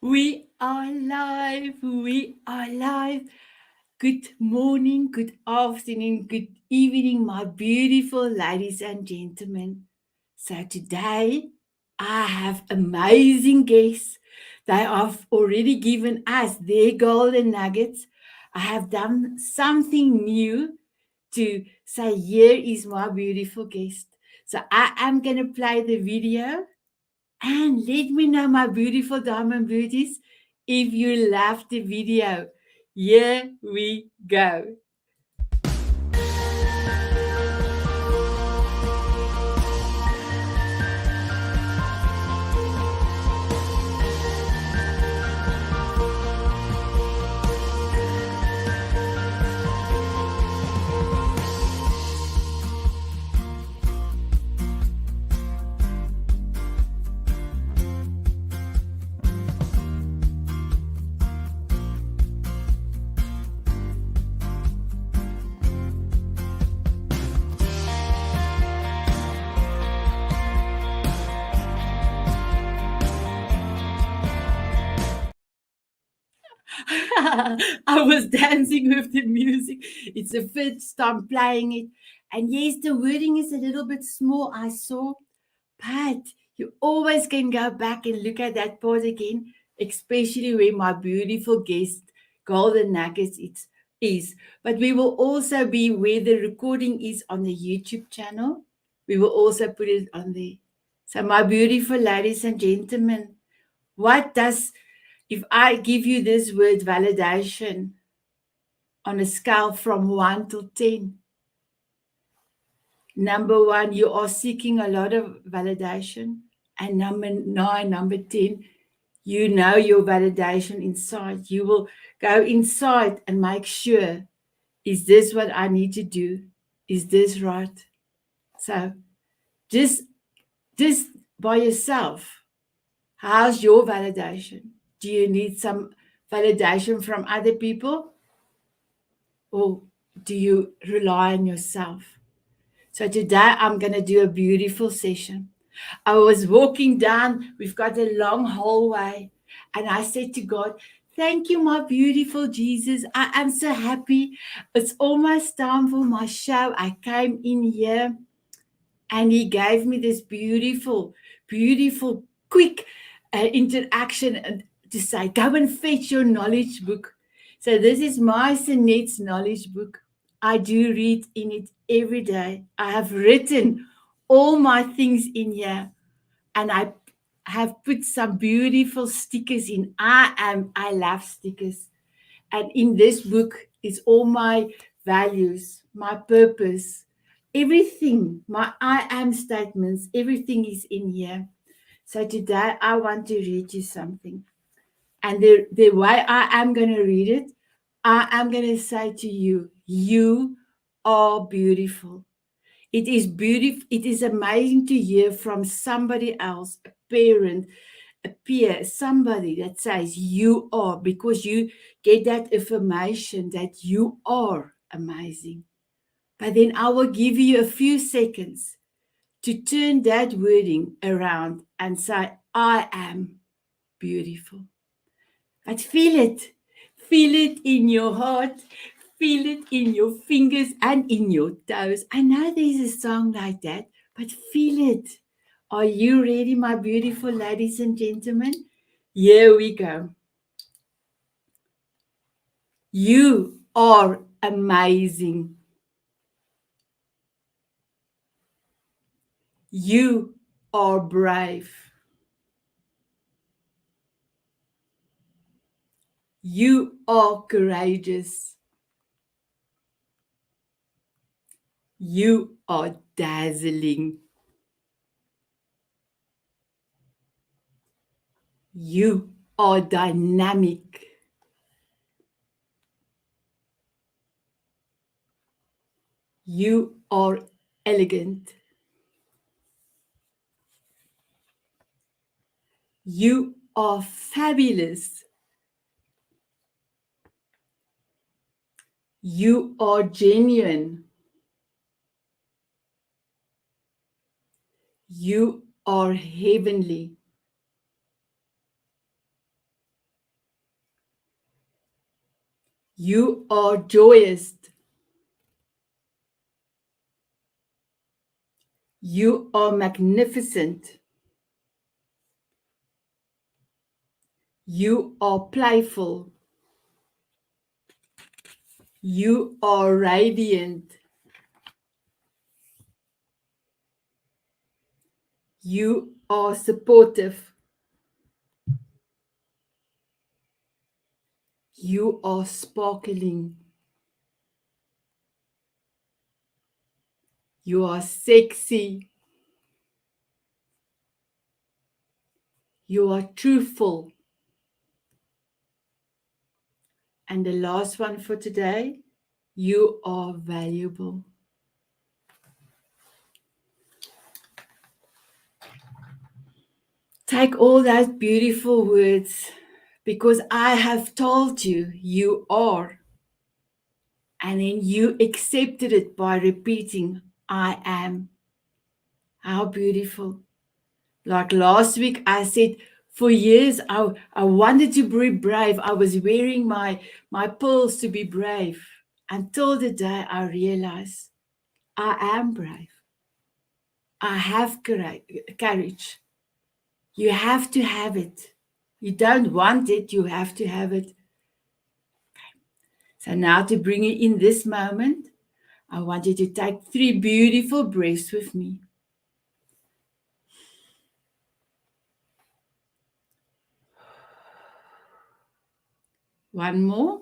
We are live. We are live. Good morning, good afternoon, good evening, my beautiful ladies and gentlemen. So today I have amazing guests. They have already given us their golden nuggets. I have done something new to say, here is my beautiful guest. So I am going to play the video and let me know, my beautiful diamond beauties, if you love the video. Here we go. I was dancing with the music. It's the first time playing it. And yes, the wording is a little bit small, I saw, but you always can go back and look at that part again, especially where my beautiful guest, Golden Nuggets, is. But we will also be where the recording is on the YouTube channel. We will also put it on there. So, my beautiful ladies and gentlemen, what does, if I give you this word validation on a scale from 1 to 10, number 1, you are seeking a lot of validation. And number 9, number 10, you know your validation inside. You will go inside and make sure, is this what I need to do? Is this right? So just by yourself, how's your validation? Do you need some validation from other people? Or do you rely on yourself? So today I'm going to do a beautiful session. I was walking down, we've got a long hallway, and I said to God, thank you, my beautiful Jesus. I am so happy. It's almost time for my show. I came in here and He gave me this beautiful, beautiful, quick interaction and to say, go and fetch your knowledge book. So this is my Sanet's knowledge book. I do read in it every day. I have written all my things in here, and I have put some beautiful stickers in. I love stickers. And in this book is all my values, my purpose, everything, my I am statements, everything is in here. So today I want to read you something. And the way I am going to read it, I am going to say to you, you are beautiful. It is beautiful. It is amazing to hear from somebody else, a parent, a peer, somebody that says you are, because you get that affirmation that you are amazing. But then I will give you a few seconds to turn that wording around and say, I am beautiful. But feel it. Feel it in your heart. Feel it in your fingers and in your toes. I know there's a song like that, but feel it. Are you ready, my beautiful ladies and gentlemen? Here we go. You are amazing. You are brave. You are courageous. You are dazzling. You are dynamic. You are elegant. You are fabulous. You are genuine. You are heavenly. You are joyous. You are magnificent. You are playful. You are radiant. You are supportive. You are sparkling. You are sexy. You are truthful. And the last one for today, you are valuable. Take all those beautiful words because I have told you you are. And then you accepted it by repeating, I am. How beautiful. Like last week, I said, for years, I wanted to be brave. I was wearing my pearls to be brave until the day I realized I am brave. I have courage. You have to have it. You don't want it, you have to have it. So now to bring you in this moment, I want you to take 3 beautiful breaths with me. One more.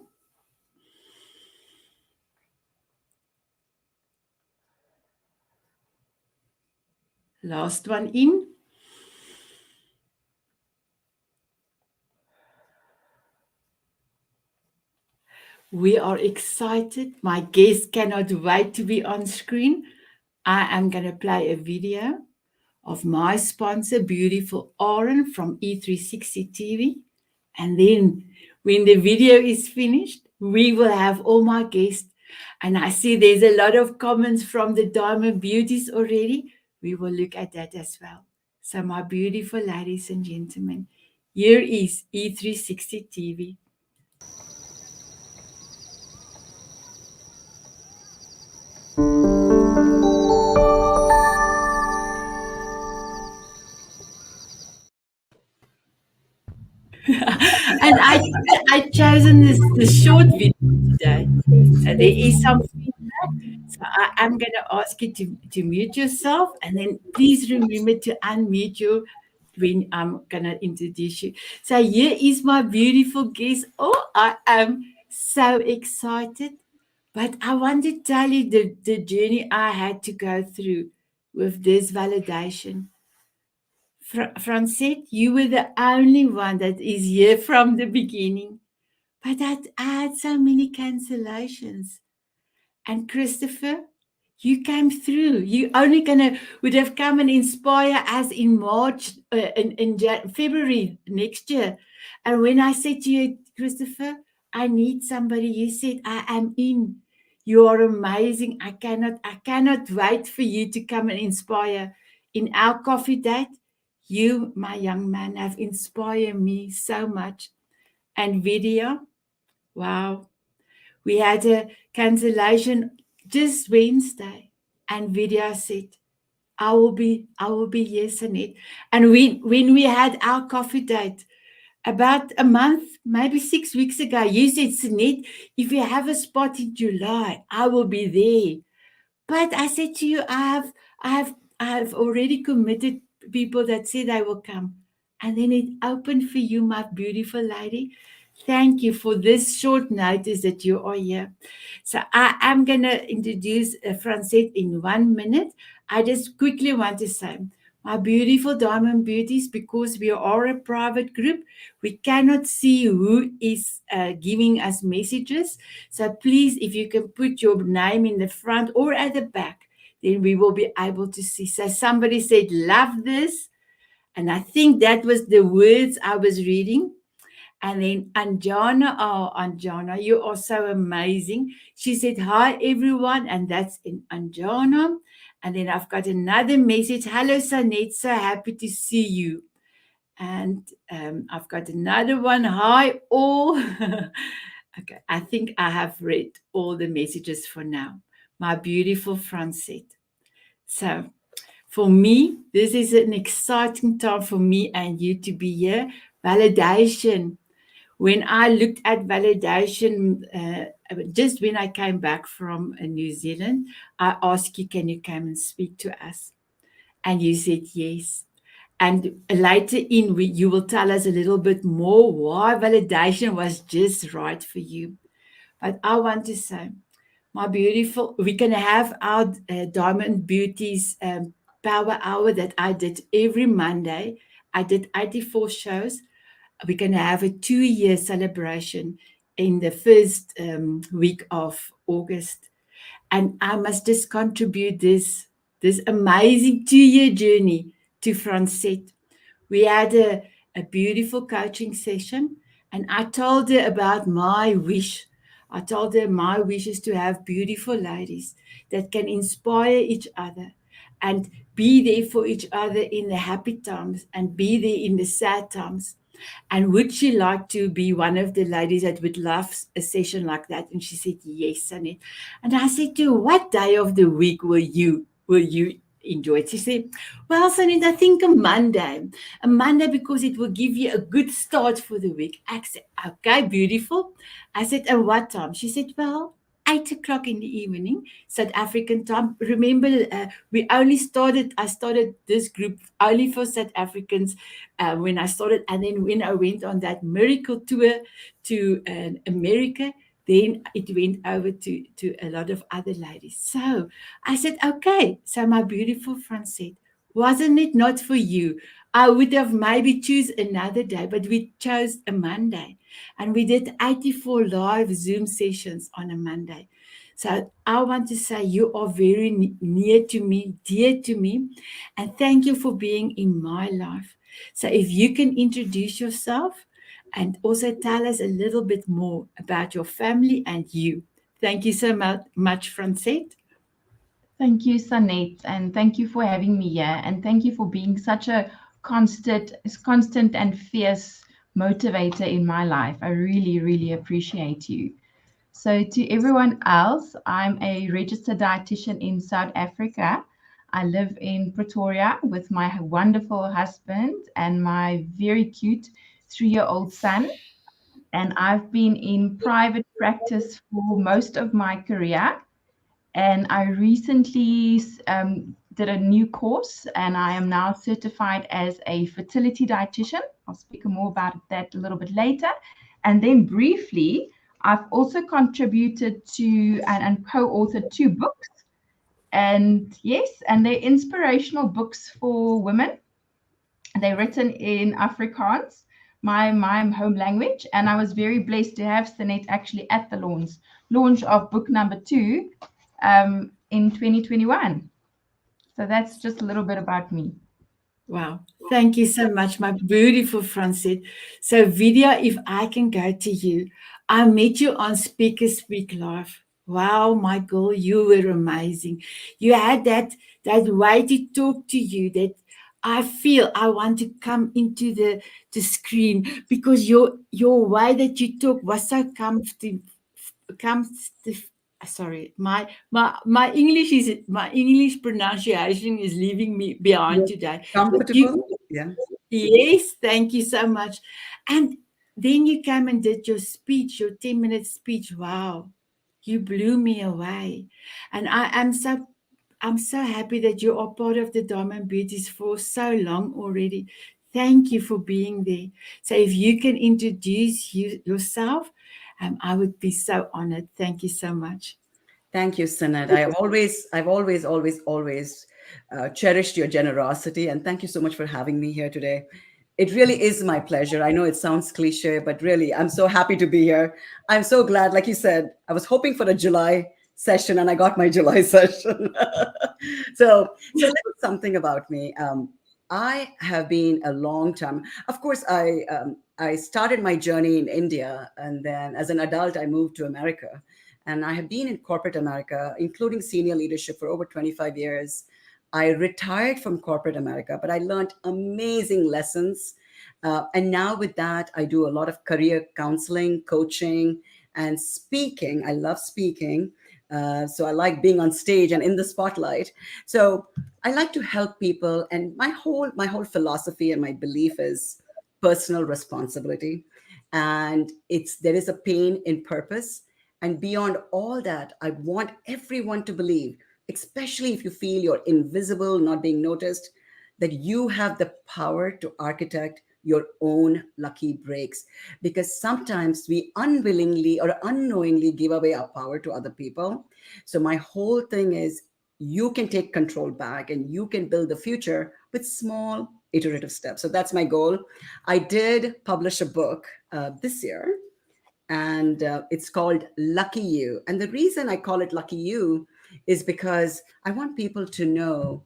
Last one in. We are excited. My guest cannot wait to be on screen. I am going to play a video of my sponsor, beautiful Aaron from E360 TV. And then when the video is finished, we will have all my guests. And I see there's a lot of comments from the Diamond Beauties already. We will look at that as well. So my beautiful ladies and gentlemen, here is E360 TV. And I chosen this short video today. So there is some feedback. So I'm going to ask you to mute yourself, and then please remember to unmute you when I'm going to introduce you. So here is my beautiful guest. Oh, I am so excited. But I want to tell you the journey I had to go through with this validation. Francette, you were the only one that is here from the beginning. But I had so many cancellations. And Christopher, you came through. You only would have come and inspire us in March, in February next year. And when I said to you, Christopher, I need somebody, you said, I am in. You are amazing. I cannot wait for you to come and inspire. In our coffee date, you, my young man, have inspired me so much. And video, wow. We had a cancellation just Wednesday, and video said, I will be here, Sanet. And when we had our coffee date about a month, maybe 6 weeks ago, you said, Sanet, if you have a spot in July, I will be there. But I said to you, I have already committed people that said they will come. And then it opened for you, my beautiful lady. Thank you for this short notice that you are here. So I am going to introduce Francette in 1 minute. I just quickly want to say, my beautiful Diamond Beauties, because we are a private group, we cannot see who is giving us messages. So please, if you can put your name in the front or at the back, then we will be able to see. So somebody said, love this. And I think that was the words I was reading. And then Anjana, oh, Anjana, you are so amazing. She said, hi, everyone. And that's in Anjana. And then I've got another message. Hello, Sanet. So happy to see you. And I've got another one. Hi, all. Okay, I think I have read all the messages for now. My beautiful Francette. So, for me, this is an exciting time for me and you to be here. Validation. When I looked at validation, just when I came back from New Zealand, I asked you, can you come and speak to us? And you said yes. And later in, you will tell us a little bit more why validation was just right for you. But I want to say, my beautiful, we can have our Diamond Beauties Power Hour that I did every Monday. I did 84 shows. We're going to have a 2-year celebration in the first week of August. And I must just contribute this amazing 2-year journey to Francette. We had a beautiful coaching session, and I told her about my wish. I told her my wish is to have beautiful ladies that can inspire each other and be there for each other in the happy times and be there in the sad times. And would she like to be one of the ladies that would love a session like that? And she said, yes, Sanet. And I said to her, what day of the week will you enjoy it? She said, well, Sanet, I think a Monday. A Monday because it will give you a good start for the week. I said, okay, beautiful. I said, at what time? She said, well, 8 o'clock in the evening, South African time. Remember, I started this group only for South Africans when I started. And then when I went on that miracle tour to America, then it went over to a lot of other ladies. So I said, okay. So my beautiful Francette, wasn't it not for you? I would have maybe choose another day, but we chose a Monday. And we did 84 live Zoom sessions on a Monday. So I want to say you are very near to me, dear to me, and thank you for being in my life. So if you can introduce yourself and also tell us a little bit more about your family and you. Thank you so much, Francette. Thank you, Sanet, and thank you for having me here, and thank you for being such a constant and fierce motivator in my life. I really, really appreciate you. So, to everyone else, I'm a registered dietitian in South Africa. I live in Pretoria with my wonderful husband and my very cute 3-year-old son. And I've been in private practice for most of my career. And I recently did a new course, and I am now certified as a fertility dietitian. I'll speak more about that a little bit later. And then briefly, I've also contributed to and co-authored 2 books. And yes, and they're inspirational books for women. They're written in Afrikaans, my home language. And I was very blessed to have Sanet actually at the launch of book number 2 in 2021. So that's just a little bit about me. Wow. Thank you so much, my beautiful Francette. So, Vidya, if I can go to you, I met you on Speaker Speak Live. Wow, my girl, you were amazing. You had that way to talk to you that I feel I want to come into the screen because your way that you talk was so comfortable. Sorry, my English pronunciation is leaving me behind Yes. today. But you, Comfortable? Yeah. yes, thank you so much. And then you came and did your speech, your 10-minute speech. Wow, you blew me away, and I'm so happy that you are part of the Diamond Beauties for so long already. Thank you for being there. So if you can introduce yourself, I would be so honored. Thank you so much. Thank you, Sanat. I've always cherished your generosity, and thank you so much for having me here today. It really is my pleasure. I know it sounds cliche, but really, I'm so happy to be here. I'm so glad, like you said, I was hoping for a July session, and I got my July session. So, little something about me. I have been a long time. Of course, I started my journey in India, and then as an adult, I moved to America. And I have been in corporate America, including senior leadership, for over 25 years. I retired from corporate America, but I learned amazing lessons. And now, with that, I do a lot of career counseling, coaching, And speaking, I love speaking. So I like being on stage and in the spotlight. So I like to help people, and my whole philosophy and my belief is personal responsibility, and it's there is a pain in purpose. And beyond all that, I want everyone to believe, especially if you feel you're invisible, not being noticed, that you have the power to architect your own lucky breaks. Because sometimes we unwillingly or unknowingly give away our power to other people. So, my whole thing is you can take control back and you can build the future with small iterative steps. So, that's my goal. I did publish a book this year, and it's called Lucky You. And the reason I call it Lucky You is because I want people to know,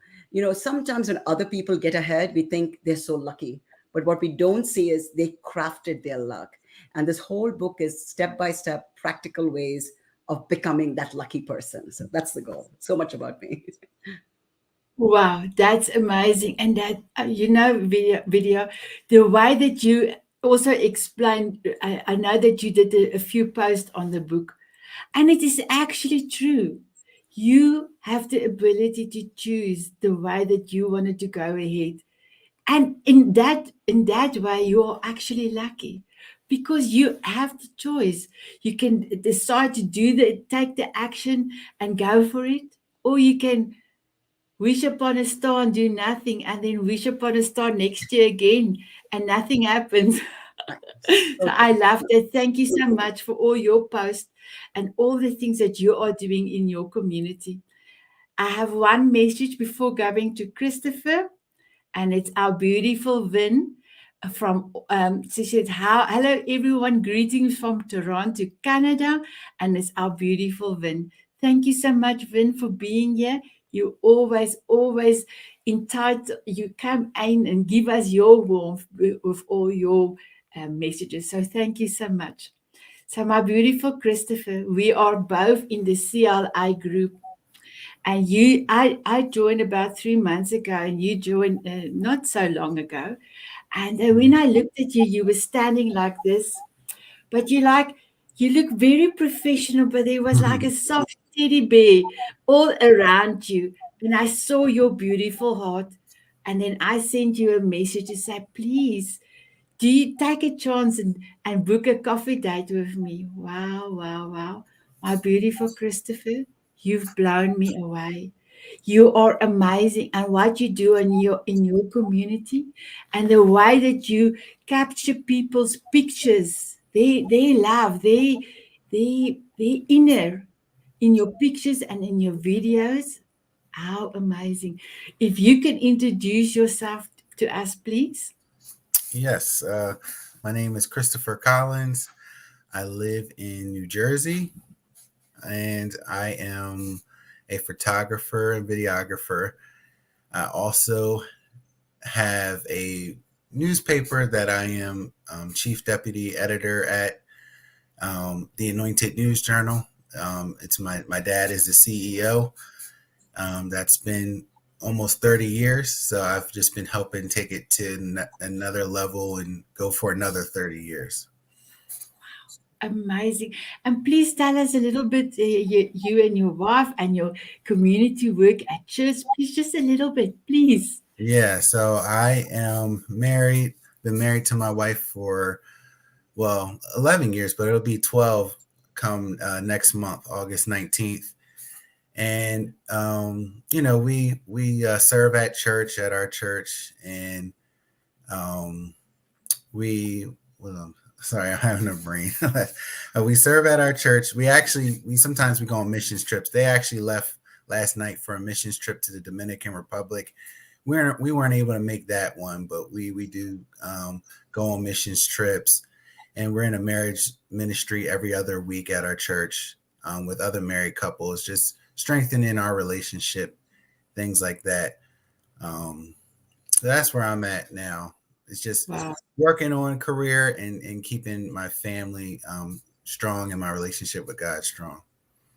sometimes when other people get ahead, we think they're so lucky. But what we don't see is they crafted their luck. And this whole book is step by step, practical ways of becoming that lucky person. So that's the goal. So much about me. Wow, that's amazing. And that, video, the way that you also explained, I know that you did a few posts on the book, and it is actually true. You have the ability to choose the way that you wanted to go ahead. And in that way, you are actually lucky because you have the choice. You can decide to take the action and go for it, or you can wish upon a star and do nothing, and then wish upon a star next year again, and nothing happens. So Okay. I love that. Thank you so much for all your posts and all the things that you are doing in your community. I have one message before going to Christopher, and it's our beautiful Vin from she said, hello everyone, greetings from Toronto, Canada. And it's our beautiful Vin. Thank you so much, Vin, for being here. You always entitled, you come in and give us your warmth with all your messages. So thank you so much. So my beautiful Christopher, we are both in the CLI group, and I joined about 3 months ago, and you joined not so long ago. And when I looked at you, you were standing like this, but you look very professional, but there was like a soft teddy bear all around you. And I saw your beautiful heart. And then I sent you a message to say, please, do you take a chance and book a coffee date with me? Wow, wow, wow. My beautiful Christopher, you've blown me away. You are amazing, and what you do in your community, and the way that you capture people's pictures, they love, they inner in your pictures and in your videos. How amazing. If you can introduce yourself to us, please. Yes, my name is Christopher Collins. I live in New Jersey, and I am a photographer and videographer. I also have a newspaper that I am chief deputy editor at, the Anointed News Journal. It's my dad is the CEO. That's been almost 30 years. So I've just been helping take it to another level and go for another 30 years. Amazing. And please tell us a little bit, you and your wife and your community work at church. Please, just a little bit, please. Yeah. So I am married, been married to my wife for, 11 years, but it'll be 12 come next month, August 19th. And, we serve at church, at our church, and we, well, sorry, I'm having a brain. We serve at our church. We sometimes we go on missions trips. They actually left last night for a missions trip to the Dominican Republic. We weren't able to make that one, but we do go on missions trips, and we're in a marriage ministry every other week at our church with other married couples, just strengthening our relationship, things like that. So that's where I'm at now. It's just Wow. working on career and keeping my family strong and my relationship with God strong.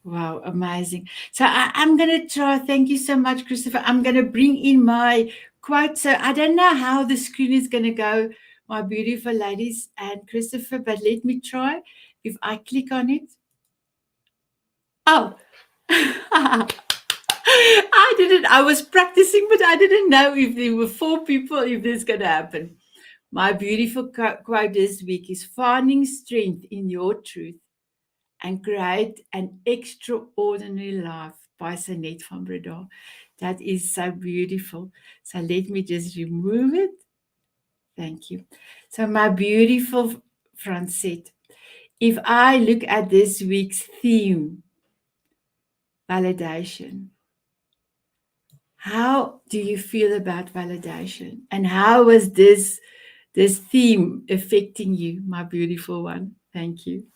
Wow, amazing. So I'm going to try. Thank you so much, Christopher. I'm going to bring in my quote. So I don't know how the screen is going to go, my beautiful ladies and Christopher, but let me try. If I click on it, oh, I didn't. I was practicing, but I didn't know if there were 4 people, if this is going to happen. My beautiful quote this week is finding strength in your truth and create an extraordinary life by Sanet Van Breda. That is so beautiful. So let me just remove it. Thank you. So my beautiful Francette, if I look at this week's theme, validation, how do you feel about validation? And how was this theme affecting you, my beautiful one? Thank you.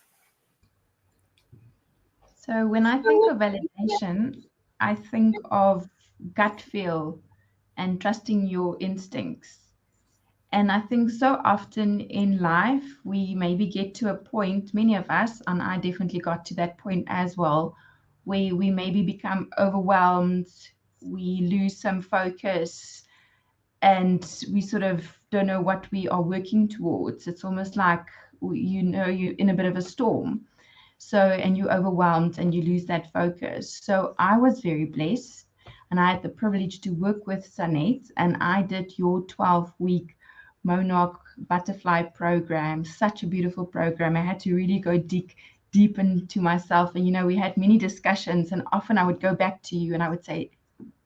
So when I think of validation, I think of gut feel and trusting your instincts. And I think so often in life, we maybe get to a point, many of us, and I definitely got to that point as well, where we maybe become overwhelmed, we lose some focus, and we sort of don't know what we are working towards. It's almost like, you're in a bit of a storm. So, and you're overwhelmed and you lose that focus. So I was very blessed and I had the privilege to work with Sanet, and I did your 12-week Monarch Butterfly program, such a beautiful program. I had to really go deep into myself. And, we had many discussions, and often I would go back to you and I would say,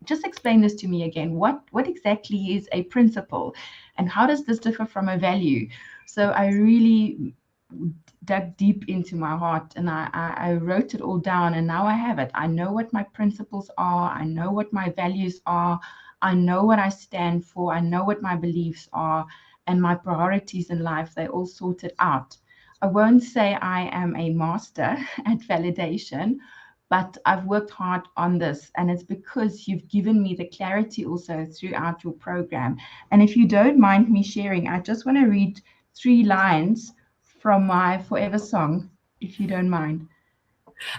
just explain this to me again. What exactly is a principle and how does this differ from a value? So I really dug deep into my heart, and I wrote it all down, and now I have it. I know what my principles are. I know what my values are. I know what I stand for. I know what my beliefs are, and my priorities in life, they all sorted out. I won't say I am a master at validation, but I've worked hard on this, and it's because you've given me the clarity also throughout your program. And if you don't mind me sharing, I just want to read 3 lines from my Forever song, if you don't mind.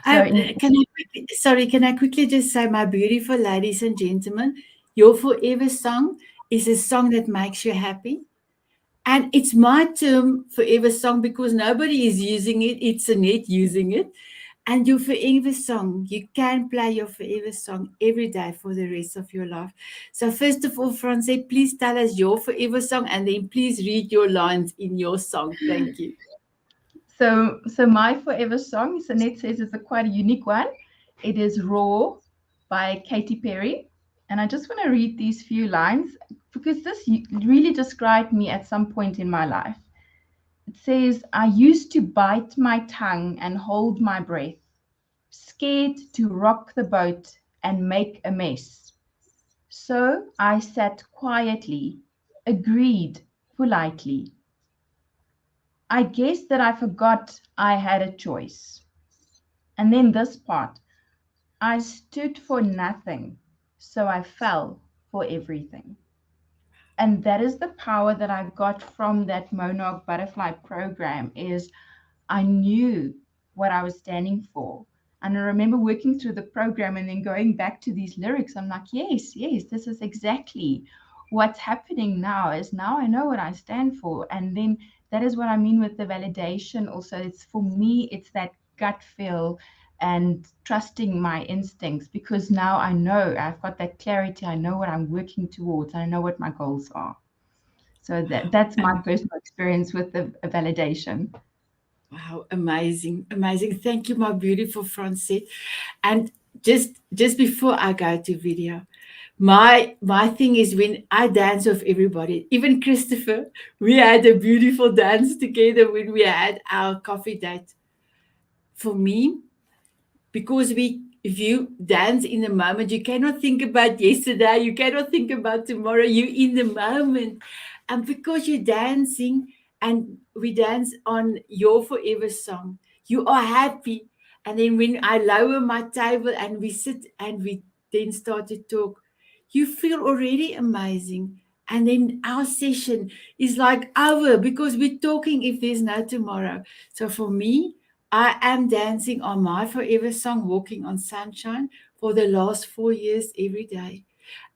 So, Can I quickly just say, my beautiful ladies and gentlemen, your forever song is a song that makes you happy. And it's my term, forever song, because nobody is using it. It's Sanet using it. And your forever song, you can play your forever song every day for the rest of your life. So first of all, Francette, please tell us your forever song, and then please read your lines in your song. Thank you. So my forever song, Sanet says, is quite a unique one. It is Raw by Katy Perry. And I just want to read these few lines because this really described me at some point in my life. It says, I used to bite my tongue and hold my breath, scared to rock the boat and make a mess. So I sat quietly, agreed politely. I guess that I forgot I had a choice. And then this part, I stood for nothing, so I fell for everything. And that is the power that I got from that Monarch Butterfly program is I knew what I was standing for. And I remember working through the program and then going back to these lyrics. I'm like, yes, this is exactly what's happening now is now I know what I stand for. And then that is what I mean with the validation. Also, it's for me, it's that gut feel and trusting my instincts because now I know I've got that clarity. I know what I'm working towards. I know what my goals are. So that's my personal experience with the validation. Wow, amazing, amazing. Thank you, my beautiful Francette. And just before I go to video, my thing is when I dance with everybody, even Christopher, we had a beautiful dance together when we had our coffee date. For me, because if you dance in the moment, you cannot think about yesterday, you cannot think about tomorrow, you're in the moment. And because you're dancing and we dance on your forever song, you are happy. And then when I lower my table and we sit and we then start to talk, you feel already amazing. And then our session is like over because we're talking if there's no tomorrow. So for me, I am dancing on my forever song, Walking on Sunshine, for the last 4 years every day.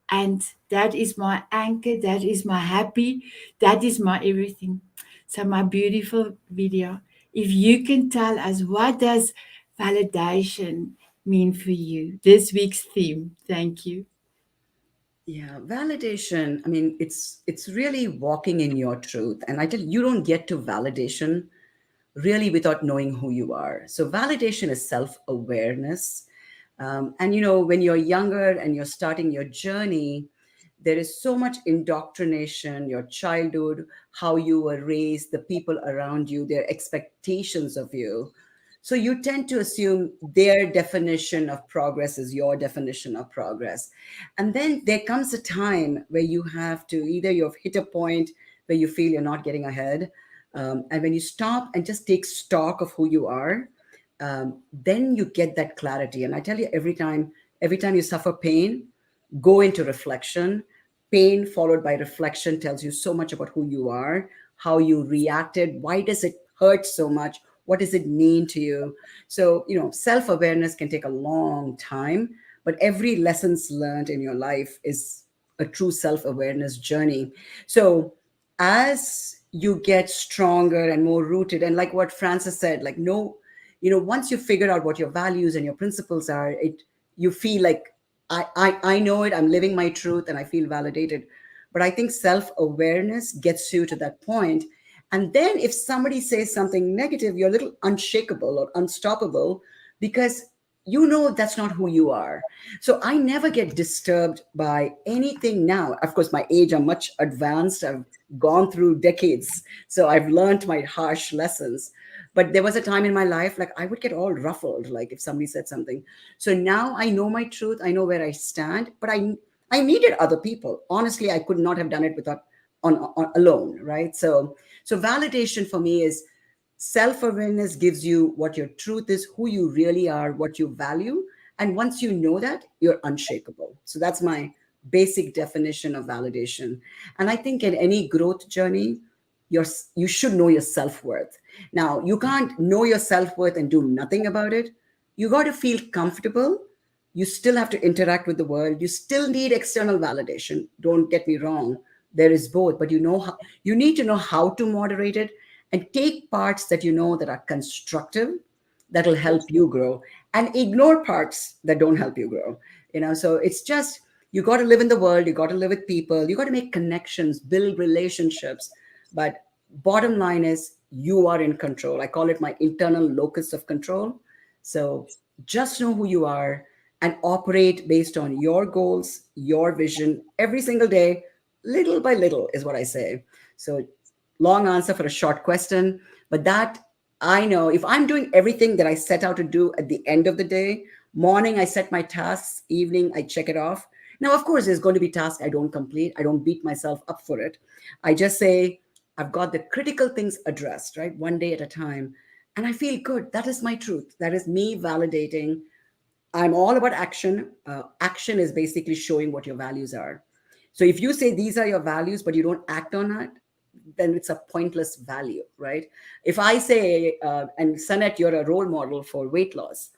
And that is my anchor, that is my happy, that is my everything. So, my beautiful video, if you can tell us, what does validation mean for you? This week's theme. Thank you. Yeah, validation. I mean, it's really walking in your truth. And I tell you, you don't get to validation really without knowing who you are. So validation is self-awareness. And when you're younger and you're starting your journey, there is so much indoctrination, your childhood, how you were raised, the people around you, their expectations of you. So you tend to assume their definition of progress is your definition of progress. And then there comes a time where you have to either you've hit a point where you feel you're not getting ahead. And when you stop and just take stock of who you are, then you get that clarity. And I tell you, every time you suffer pain, go into reflection. Pain followed by reflection tells you so much about who you are, how you reacted, why does it hurt so much, what does it mean to you. So self-awareness can take a long time, but every lessons learned in your life is a true self-awareness journey. So as you get stronger and more rooted, and like what Francis said, like no, once you figure out what your values and your principles are, you feel like I know it, I'm living my truth, and I feel validated. But I think self-awareness gets you to that point. And then if somebody says something negative, you're a little unshakable or unstoppable because that's not who you are. So I never get disturbed by anything now. Of course, my age, I'm much advanced. I've gone through decades. So I've learned my harsh lessons. But there was a time in my life, like I would get all ruffled, like if somebody said something. So now I know my truth. I know where I stand, but I needed other people. Honestly, I could not have done it without on alone, right? So validation for me is self-awareness gives you what your truth is, who you really are, what you value. And once you know that, you're unshakable. So that's my basic definition of validation. And I think in any growth journey, you should know your self-worth. Now, you can't know your self-worth and do nothing about it. You got to feel comfortable. You still have to interact with the world. You still need external validation. Don't get me wrong. There is both, but you need to know how to moderate it and take parts that that are constructive, that'll help you grow, and ignore parts that don't help you grow. So it's just, you got to live in the world, you got to live with people, you got to make connections, build relationships. But bottom line is, you are in control. I call it my internal locus of control. So just know who you are and operate based on your goals, your vision every single day, little by little is what I say. So long answer for a short question, but that, I know if I'm doing everything that I set out to do at the end of the day, morning I set my tasks, evening I check it off. Now, of course, there's going to be tasks I don't complete. I don't beat myself up for it. I just say, I've got the critical things addressed, right? One day at a time. And I feel good. That is my truth. That is me validating. I'm all about action. Action is basically showing what your values are. So if you say these are your values, but you don't act on that, then it's a pointless value, right? If I say, and Sanet, you're a role model for weight loss.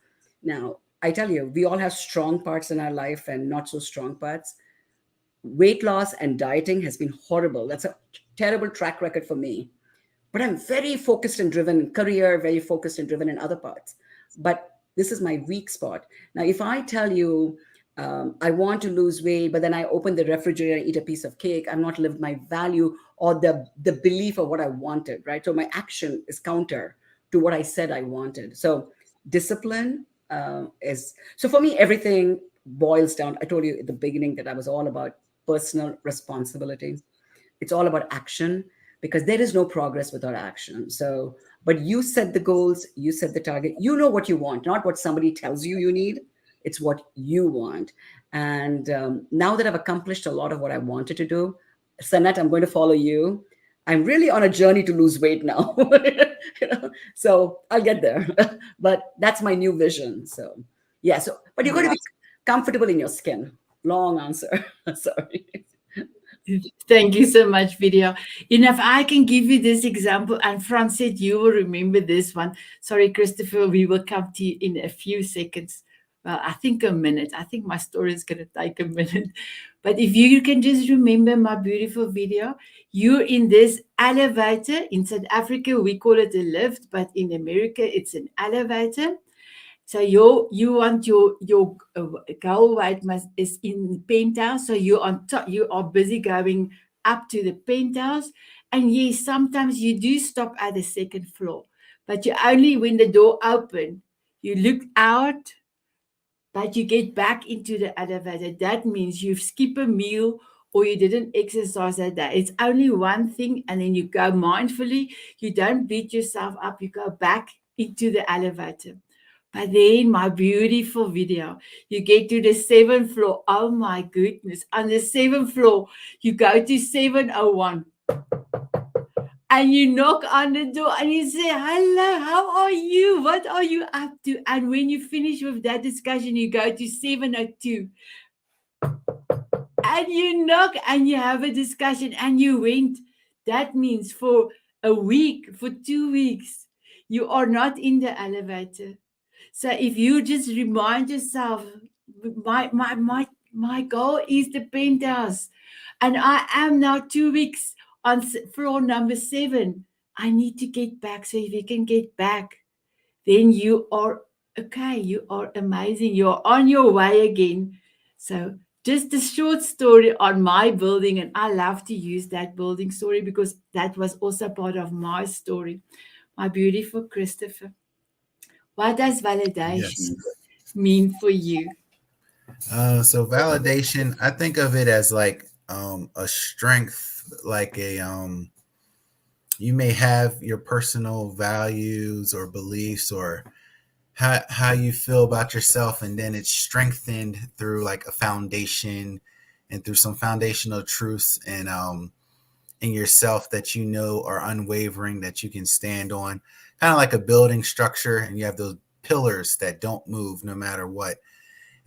Now, I tell you, we all have strong parts in our life and not so strong parts. Weight loss and dieting has been horrible. That's a terrible track record for me. But I'm very focused and driven in career, very focused and driven in other parts. But this is my weak spot. Now, if I tell you, I want to lose weight, but then I open the refrigerator and eat a piece of cake, I'm not lived my value or the belief of what I wanted, right? So my action is counter to what I said I wanted. So discipline is, so for me, everything boils down. I told you at the beginning that I was all about personal responsibility. It's all about action, because there is no progress without action. So, but you set the goals, you set the target, you know what you want, not what somebody tells you you need. It's what you want. And now that I've accomplished a lot of what I wanted to do, Sanet, I'm going to follow you. I'm really on a journey to lose weight now. So I'll get there. But that's my new vision. So yeah. So, but you're going to be comfortable in your skin. Long answer. Sorry. Thank you so much, Video. If I can give you this example, and Franz said you will remember this one. Sorry, Christopher, we will come to you in a few seconds. well, I think a minute. I think my story is going to take a minute. But if you can just remember my beautiful video, you're in this elevator. In South Africa, we call it a lift, but in America, it's an elevator. So you want your goal weight is in penthouse. So you're on top. You are busy going up to the penthouse, and yes, sometimes you do stop at the second floor, but you only when the door open, you look out, but you get back into the elevator. That means you've skipped a meal or you didn't exercise that day. It's only one thing, and then you go mindfully. You don't beat yourself up. You go back into the elevator. But then, my beautiful video, you get to the seventh floor. Oh my goodness. On the seventh floor, you go to 701 and you knock on the door and you say, "Hello, how are you? What are you up to?" And when you finish with that discussion, you go to 702 and you knock and you have a discussion and you went. That means for a week, for 2 weeks, you are not in the elevator. So if you just remind yourself, my goal is the penthouse, and I am now 2 weeks on floor number 7. I need to get back. So if you can get back, then you are okay. You are amazing. You're on your way again. So just a short story on my building, and I love to use that building story because that was also part of my story. My beautiful Christopher. What does Yes. validation mean for you? So validation, I think of it as like a strength, like a you may have your personal values or beliefs or how you feel about yourself, and then it's strengthened through like a foundation and through some foundational truths and in yourself that you know are unwavering, that you can stand on, kind of like a building structure, and you have those pillars that don't move no matter what,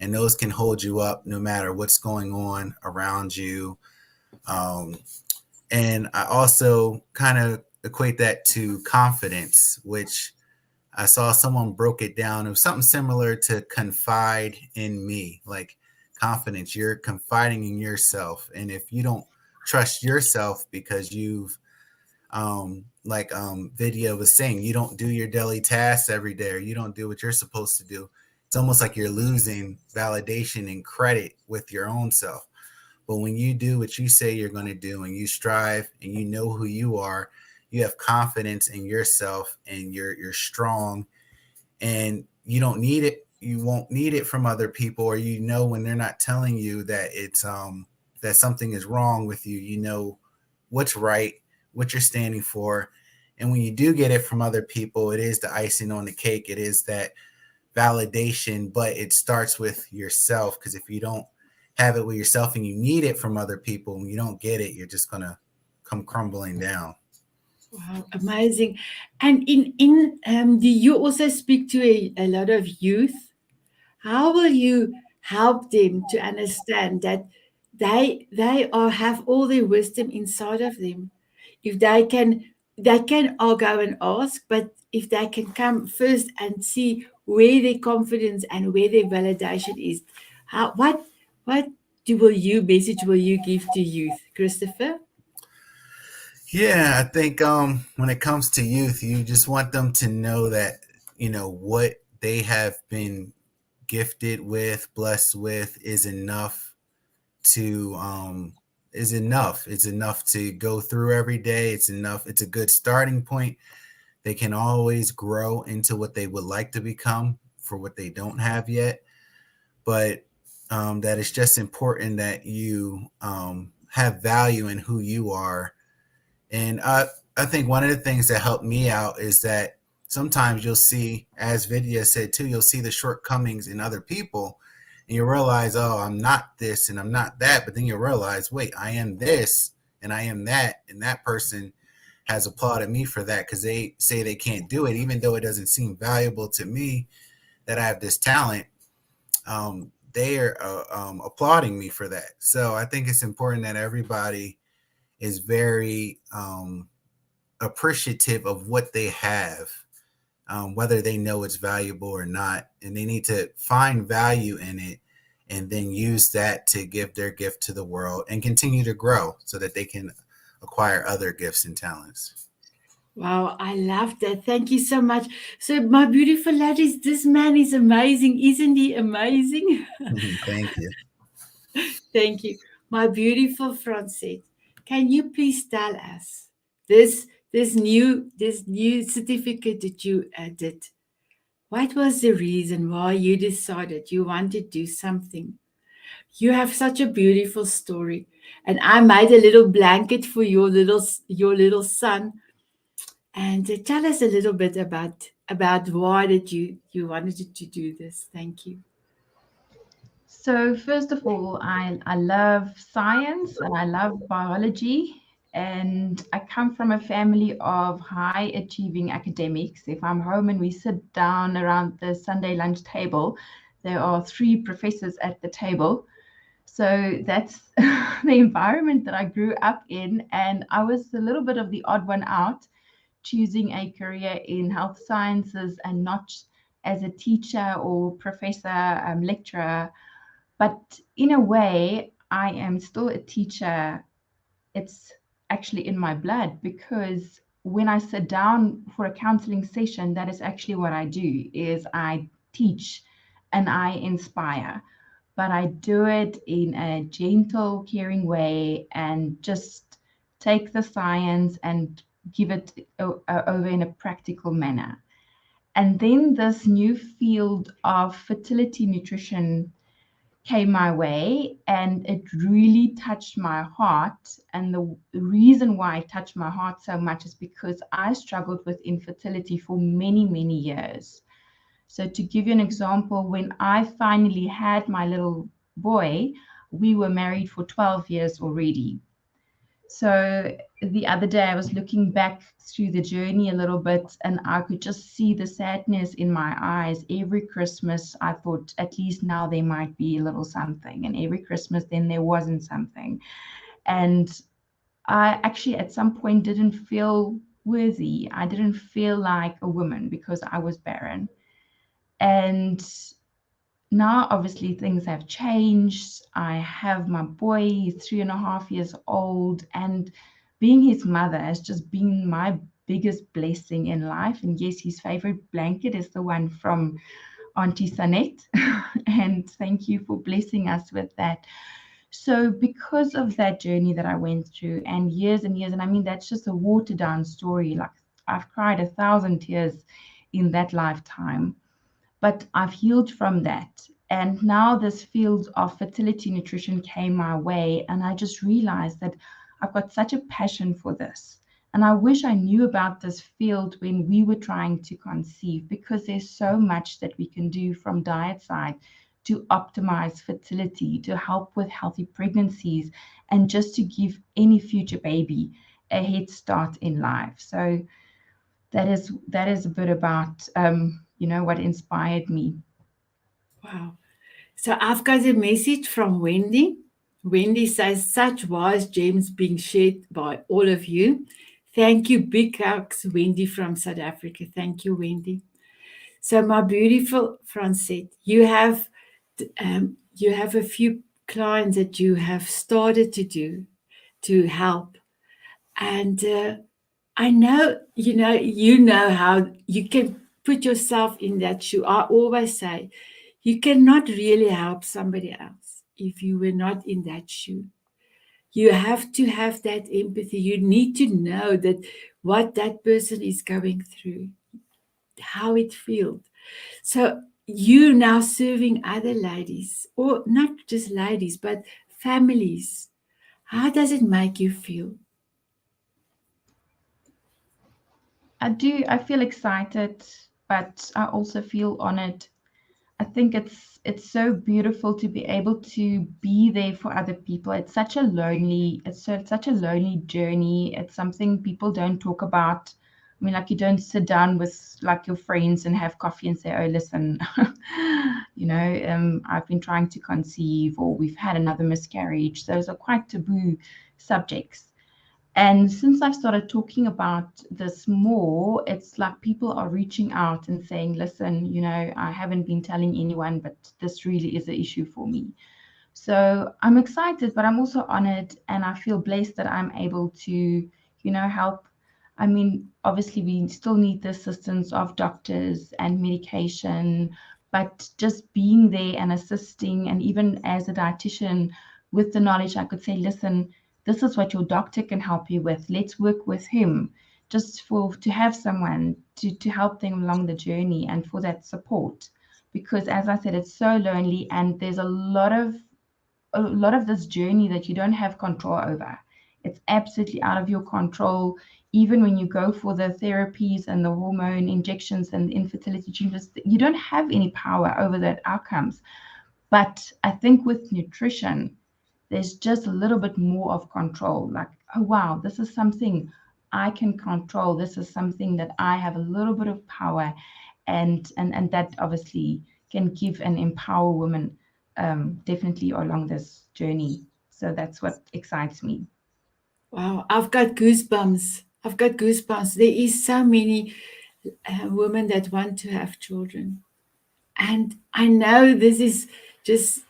and those can hold you up no matter what's going on around you. um, and I also kind of equate that to confidence, which I saw someone broke it down. It was something similar to confide in me, like confidence. You're confiding in yourself. And if you don't trust yourself because you've, Vidya was saying, you don't do your daily tasks every day, or you don't do what you're supposed to do, it's almost like you're losing validation and credit with your own self. But when you do what you say you're going to do and you strive and you know who you are, you have confidence in yourself and you're strong, and you don't need it. You won't need it from other people, or you know when they're not telling you that it's that something is wrong with you, you know what's right, what you're standing for. And when you do get it from other people, it is the icing on the cake. It is that validation, but it starts with yourself, because if you don't have it with yourself and you need it from other people, when you don't get it, you're just gonna come crumbling down. Wow, amazing. And do you also speak to a lot of youth? How will you help them to understand that they are have all the wisdom inside of them? If they can all go and ask, but if they can come first and see where their confidence and where their validation is, how what will you message will you give to youth, Christopher? Yeah, I think when it comes to youth, you just want them to know that, you know, what they have been gifted with, blessed with, is enough to is enough. It's enough to go through every day. It's enough. It's a good starting point. They can always grow into what they would like to become for what they don't have yet. But that it's just important that you have value in who you are. And I think one of the things that helped me out is that sometimes you'll see, as Vidya said too, you'll see the shortcomings in other people, and you realize, oh, I'm not this and I'm not that. But then you realize, wait, I am this and I am that. And that person has applauded me for that because they say they can't do it, even though it doesn't seem valuable to me that I have this talent. They are applauding me for that. So I think it's important that everybody is very appreciative of what they have, whether they know it's valuable or not. And they need to find value in it and then use that to give their gift to the world and continue to grow so that they can acquire other gifts and talents. Wow, I love that. Thank you so much. So, my beautiful ladies, this man is amazing. Isn't he amazing? Thank you. Thank you. My beautiful Francette, can you please tell us this new certificate that you did? What was the reason why you decided you want to do something? You have such a beautiful story, and I made a little blanket for your little son. And tell us a little bit about why did you wanted to do this. Thank you. So first of all, I love science and I love biology. And I come from a family of high achieving academics. If I'm home and we sit down around the Sunday lunch table, there are three professors at the table. So that's the environment that I grew up in. And I was a little bit of the odd one out, choosing a career in health sciences and not as a teacher or professor, lecturer. But in a way, I am still a teacher. It's actually in my blood, because when I sit down for a counseling session, that is actually what I do, is I teach and I inspire. But I do it in a gentle, caring way and just take the science and give it over in a practical manner. And then this new field of fertility nutrition came my way, and it really touched my heart. And the reason why it touched my heart so much is because I struggled with infertility for many, many years. So, to give you an example, when I finally had my little boy, we were married for 12 years already. So the other day I was looking back through the journey a little bit, and I could just see the sadness in my eyes. Every Christmas I thought, at least now there might be a little something. And every Christmas then there wasn't something. And I actually at some point didn't feel worthy. I didn't feel like a woman because I was barren. And now obviously things have changed. I have my boy, he's 3.5 years old, and being his mother has just been my biggest blessing in life. And yes, his favorite blanket is the one from Auntie Sanet. And thank you for blessing us with that. So because of that journey that I went through and years, and I mean that's just a watered down story. Like, I've cried 1,000 tears in that lifetime, but I've healed from that. And now this field of fertility nutrition came my way, and I just realized that I've got such a passion for this. And I wish I knew about this field when we were trying to conceive, because there's so much that we can do from diet side to optimize fertility, to help with healthy pregnancies, and just to give any future baby a head start in life. So that is a bit about what inspired me. Wow. So I've got a message from Wendy. Wendy says, such wise gems being shared by all of you. Thank you, big hugs, Wendy from South Africa. Thank you, Wendy. So my beautiful Francette, you have a few clients that you have started to do to help, and I know you know how you can put yourself in that shoe. I always say you cannot really help somebody else if you were not in that shoe. You have to have that empathy. You need to know that what that person is going through, how it feels. So you now serving other ladies, or not just ladies, but families. How does it make you feel? I feel excited, but I also feel honored. I think it's so beautiful to be able to be there for other people. It's such a lonely journey. It's something people don't talk about. I mean, like, you don't sit down with like your friends and have coffee and say, "Oh, listen, I've been trying to conceive," or "We've had another miscarriage." Those are quite taboo subjects. And since I've started talking about this more, it's like people are reaching out and saying, listen, I haven't been telling anyone, but this really is an issue for me. So I'm excited, but I'm also honored, and I feel blessed that I'm able to, help. I mean, obviously, we still need the assistance of doctors and medication, but just being there and assisting, and even as a dietitian, with the knowledge, I could say, listen, this is what your doctor can help you with. Let's work with him, just for to have someone to help them along the journey and for that support. Because as I said, it's so lonely, and there's a lot of this journey that you don't have control over. It's absolutely out of your control. Even when you go for the therapies and the hormone injections and the infertility treatments, you don't have any power over that outcomes. But I think with nutrition, there's just a little bit more of control. Like, oh wow, this is something I can control. This is something that I have a little bit of power, and that obviously can give and empower women, definitely along this journey. So that's what excites me. Wow, I've got goosebumps. I've got goosebumps. There is so many women that want to have children. And I know this is just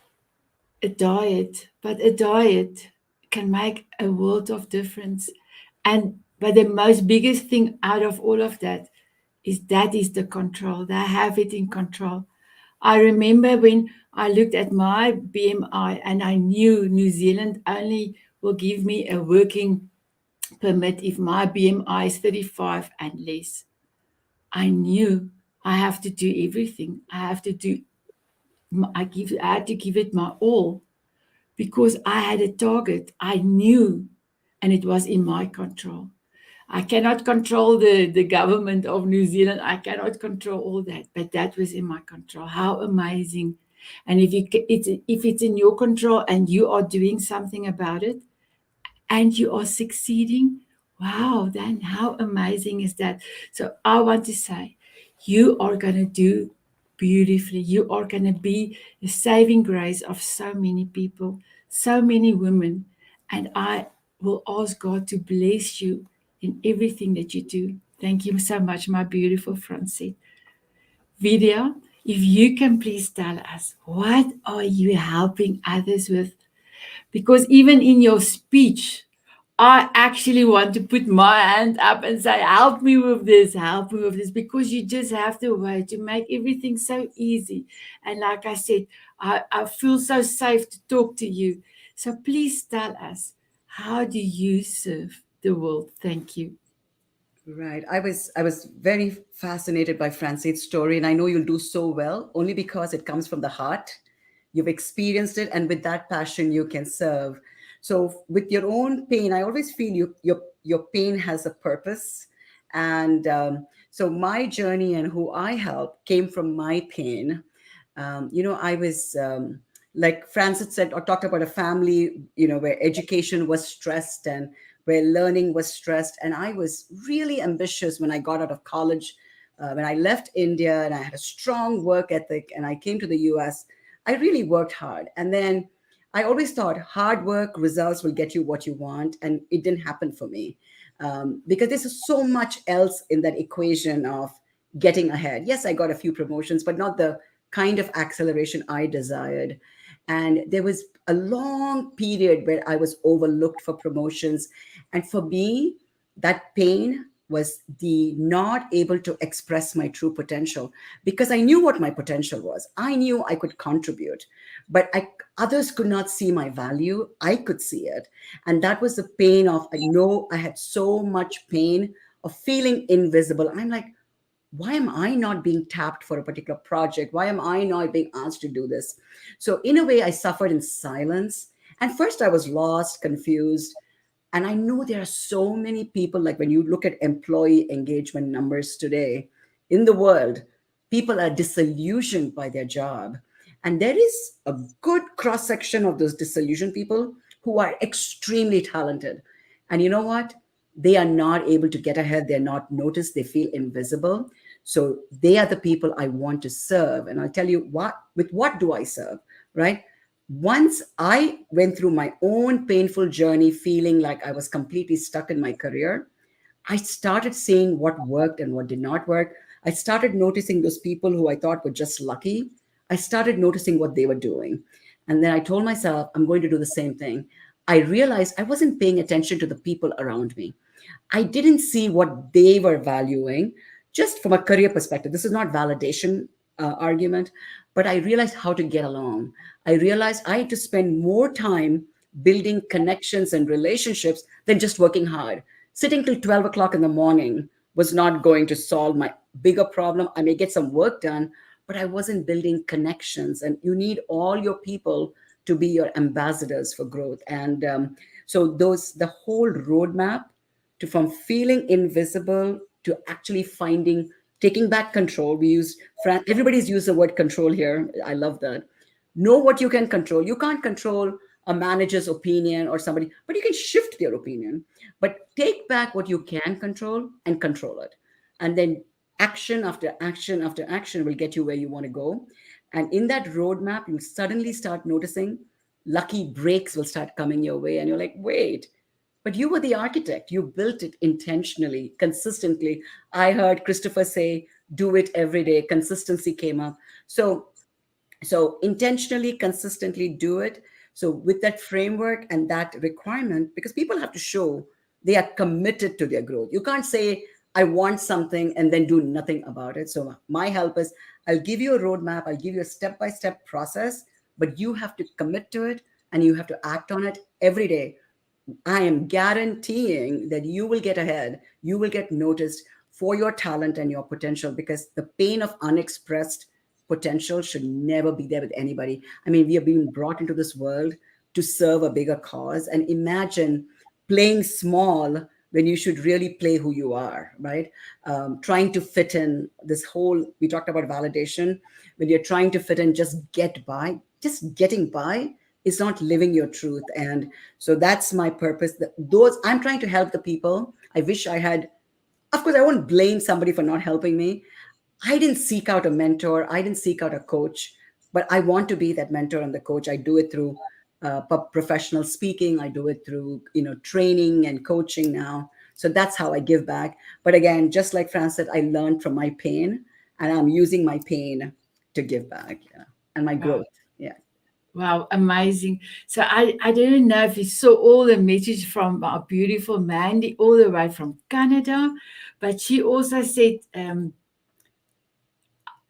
a diet, but a diet can make a world of difference. And but the most biggest thing out of all of that is the control. They have it in control. I remember when I looked at my BMI and I knew New Zealand only will give me a working permit if my BMI is 35 and less. I knew I have to do everything. I had to give it my all because I had a target. I knew, and it was in my control. I cannot control the government of New Zealand. I cannot control all that, but that was in my control. How amazing! And if it's in your control and you are doing something about it, and you are succeeding, wow, then how amazing is that? So I want to say, you are going to do beautifully. You are going to be the saving grace of so many people, so many women. And I will ask God to bless you in everything that you do. Thank you so much, my beautiful Francine. Vidya, if you can please tell us, what are you helping others with? Because even in your speech, I actually want to put my hand up and say, help me with this, because you just have the way to make everything so easy. And like I said, I feel so safe to talk to you. So please tell us, how do you serve the world? Thank you. Right. I was very fascinated by Francine's story, and I know you'll do so well only because it comes from the heart. You've experienced it, and with that passion, you can serve. So, with your own pain, I always feel your pain has a purpose, and so my journey and who I help came from my pain. I was like Francis said or talked about a family, where education was stressed and where learning was stressed. And I was really ambitious when I got out of college. When I left India and I had a strong work ethic and I came to the US, I really worked hard. And then I always thought hard work results will get you what you want. And it didn't happen for me because there's so much else in that equation of getting ahead. Yes, I got a few promotions, but not the kind of acceleration I desired. And there was a long period where I was overlooked for promotions. And for me, that pain was the not able to express my true potential because I knew what my potential was. I knew I could contribute, but others could not see my value. I could see it. And that was the pain of, I know I had so much pain of feeling invisible. I'm like, why am I not being tapped for a particular project? Why am I not being asked to do this? So, in a way, I suffered in silence. And first, I was lost, confused. And I know there are so many people, like when you look at employee engagement numbers today in the world, people are disillusioned by their job. And there is a good cross section of those disillusioned people who are extremely talented. And you know what? They are not able to get ahead. They're not noticed. They feel invisible. So they are the people I want to serve. And I'll tell you what, with what do I serve, right? Once I went through my own painful journey, feeling like I was completely stuck in my career, I started seeing what worked and what did not work. I started noticing those people who I thought were just lucky. I started noticing what they were doing. And then I told myself, I'm going to do the same thing. I realized I wasn't paying attention to the people around me. I didn't see what they were valuing just from a career perspective. This is not validation argument, but I realized how to get along. I realized I had to spend more time building connections and relationships than just working hard. Sitting till 12 o'clock in the morning was not going to solve my bigger problem. I may get some work done, but I wasn't building connections. And you need all your people to be your ambassadors for growth. And so the whole roadmap to from feeling invisible to actually finding, taking back control. We use, everybody's used the word control here. I love that. Know what you can control. You can't control a manager's opinion or somebody, but you can shift their opinion. But take back what you can control and control it. And then action after action after action will get you where you want to go. And in that roadmap, you suddenly start noticing lucky breaks will start coming your way. And you're like, wait, but you were the architect. You built it intentionally, consistently. I heard Christopher say, do it every day. Consistency came up. So intentionally, consistently do it. So with that framework and that requirement, because people have to show they are committed to their growth. You can't say, I want something and then do nothing about it. So my help is, I'll give you a roadmap, I'll give you a step-by-step process, but you have to commit to it and you have to act on it every day. I am guaranteeing that you will get ahead, you will get noticed for your talent and your potential, because the pain of unexpressed potential should never be there with anybody. I mean, we are being brought into this world to serve a bigger cause. And imagine playing small when you should really play who you are, right? Trying to fit in this whole, we talked about validation. When you're trying to fit in, just getting by is not living your truth. And so that's my purpose. Those, I'm trying to help the people. I wish I had, of course, I won't blame somebody for not helping me. I didn't seek out a mentor. I didn't seek out a coach, but I want to be that mentor and the coach. I do it through professional speaking. I do it through, training and coaching now. So that's how I give back. But again, just like Fran said, I learned from my pain, and I'm using my pain to give back, and my Wow. growth. Yeah. Wow, amazing. So I didn't know if you saw all the messages from our beautiful Mandy all the way from Canada, but she also said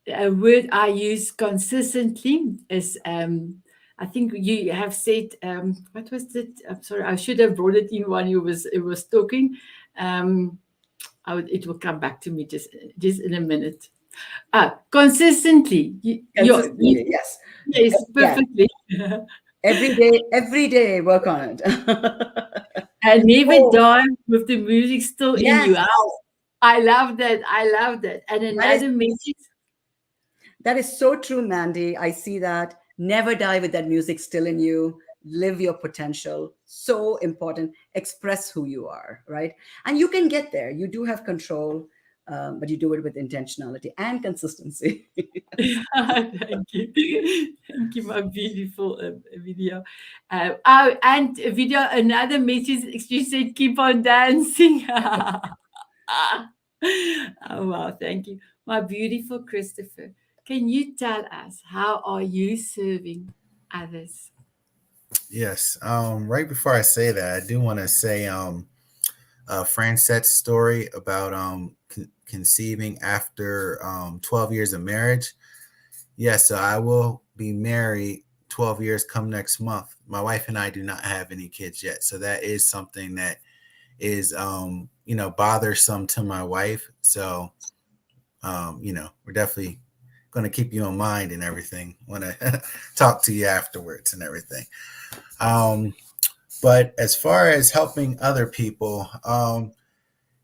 a word I use consistently is I think you have said what was it? I'm sorry, I should have brought it in when it was talking. Um, it will come back to me just in a minute. Consistently. Consistently, yes. Yes, Yeah. perfectly. Every day, work on it. And never Oh, die with the music still in yes. you. Oh, I love that. I love that. And That is another message. that is so true, Mandy. I see that. Never die with that music still in you. Live your potential. So important. Express who you are, right? And you can get there. You do have control, but you do it with intentionality and consistency. Thank you. Thank you, my beautiful video. Oh, and a video, another message. She said, keep on dancing. Oh, wow. Thank you. My beautiful Christopher, can you tell us how are you serving others? Yes. Right before I say that, I do want to say Francesette's story about conceiving after 12 years of marriage. Yes, so I will be married 12 years come next month. My wife and I do not have any kids yet. So that is something that is bothersome to my wife. So we're definitely going to keep you in mind and everything. Want to talk to you afterwards and everything. But as far as helping other people,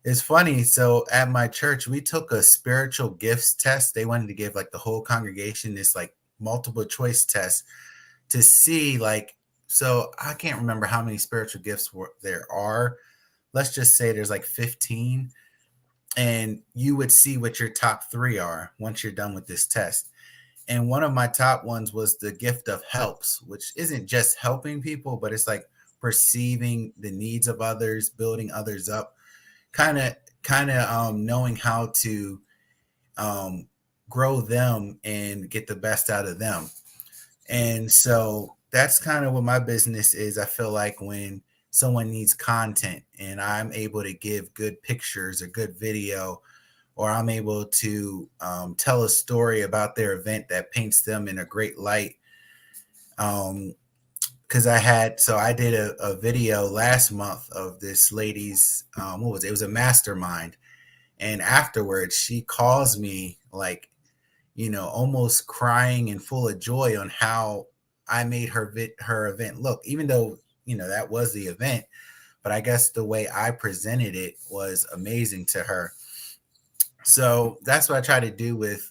it's funny. So at my church, we took a spiritual gifts test. They wanted to give like the whole congregation this like multiple choice test to see like, so I can't remember how many spiritual gifts there are. Let's just say there's like 15, and you would see what your top 3 are once you're done with this test. And one of my top ones was the gift of helps, which isn't just helping people, but it's like perceiving the needs of others, building others up, kind of knowing how to um, grow them and get the best out of them. And so that's kind of what my business is. I feel like when someone needs content and I'm able to give good pictures or good video, or I'm able to tell a story about their event that paints them in a great light. Because I did a video last month of this lady's, what was it? It was a mastermind. And afterwards, she calls me like, almost crying and full of joy on how I made her event look, even though, that was the event. But I guess the way I presented it was amazing to her. So that's what I try to do with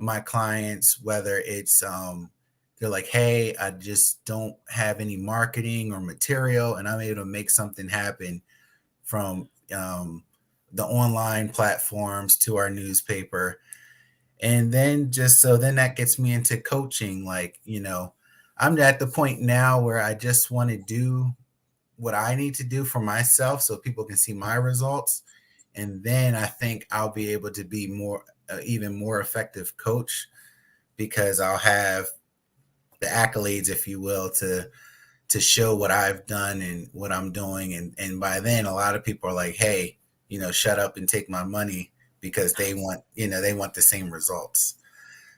my clients, whether it's they're like, hey, I just don't have any marketing or material, and I'm able to make something happen from the online platforms to our newspaper. And then then that gets me into coaching. Like, I'm at the point now where I just want to do what I need to do for myself so people can see my results. And then I think I'll be able to be even more effective coach, because I'll have the accolades, if you will, to show what I've done and what I'm doing. And by then, a lot of people are like, hey, shut up and take my money, because they want the same results.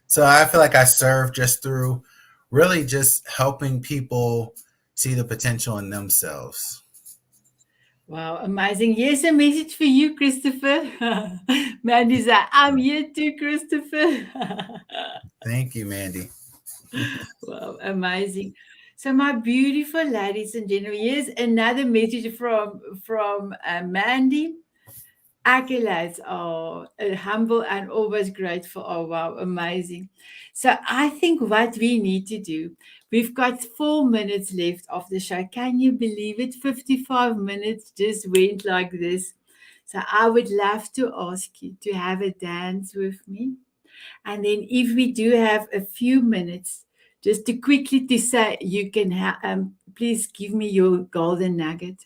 So I feel like I serve just through really just helping people see the potential in themselves. Wow, amazing. Here's a message for you, Christopher. Mandy said, I'm here too, Christopher. Thank you, Mandy. Wow, amazing. So, my beautiful ladies and gentlemen, here's another message from Mandy. Accolades are humble and always grateful. Oh, wow, amazing. So, I think what we need to do, we've got 4 minutes left of the show. Can you believe it? 55 minutes just went like this. So, I would love to ask you to have a dance with me. And then if we do have a few minutes, just to quickly to say, you can please give me your golden nugget.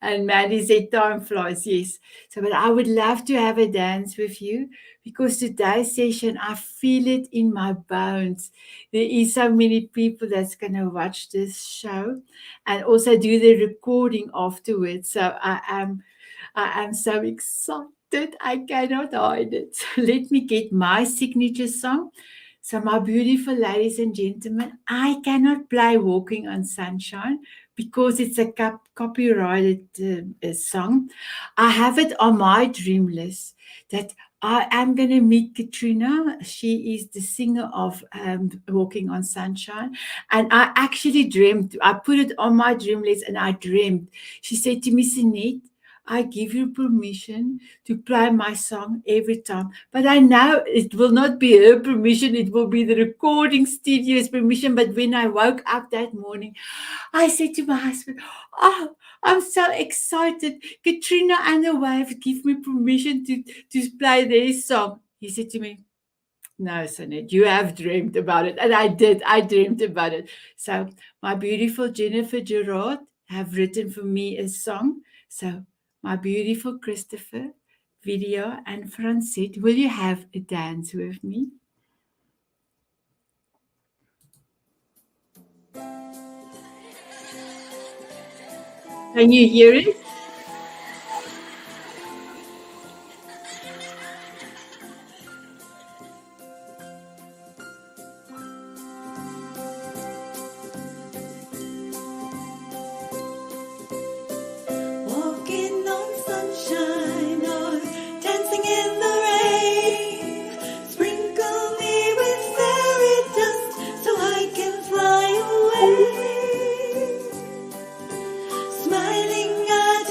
And Maddie said, time flies, yes. So, but I would love to have a dance with you, because today's session, I feel it in my bones. There is so many people that's going to watch this show and also do the recording afterwards. So I am so excited. I cannot hide it. So let me get my signature song. So, my beautiful ladies and gentlemen, I cannot play Walking on Sunshine because it's a copyrighted song. I have it on my dream list that I am going to meet Katrina. She is the singer of Walking on Sunshine. And I actually dreamt, I put it on my dream list and I dreamt. She said to me, Sanet, I give you permission to play my song every time. But I know it will not be her permission, it will be the recording studio's permission. But when I woke up that morning, I said to my husband, oh, I'm so excited. Katrina and her wife give me permission to play their song. He said to me, no, Sanet, you have dreamed about it. And I did. I dreamed about it. So my beautiful Jennifer Gerard have written for me a song. So my beautiful Christopher, Video, and Francette, will you have a dance with me? Can you hear it? Walking on sunshine or dancing in the rain. Sprinkle me with fairy dust so I can fly away. Smiling at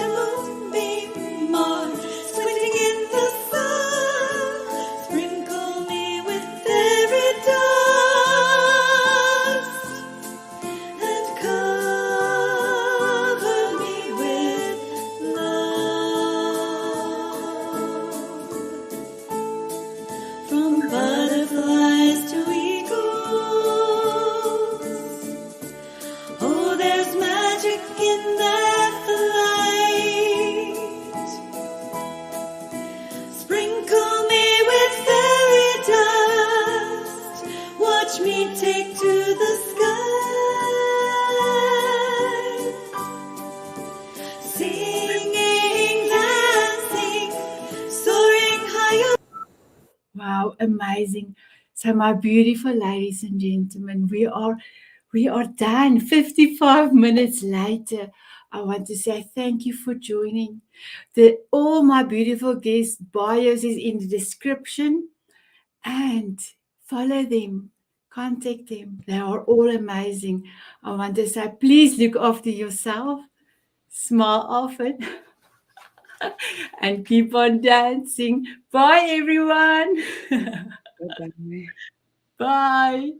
Wow, amazing. So, my beautiful ladies and gentlemen, we are done. 55 minutes later. I want to say thank you for joining. All my beautiful guest bios is in the description, and follow them, contact them. They are all amazing. I want to say please look after yourself, smile often, and keep on dancing. Bye everyone. Goodbye. Bye.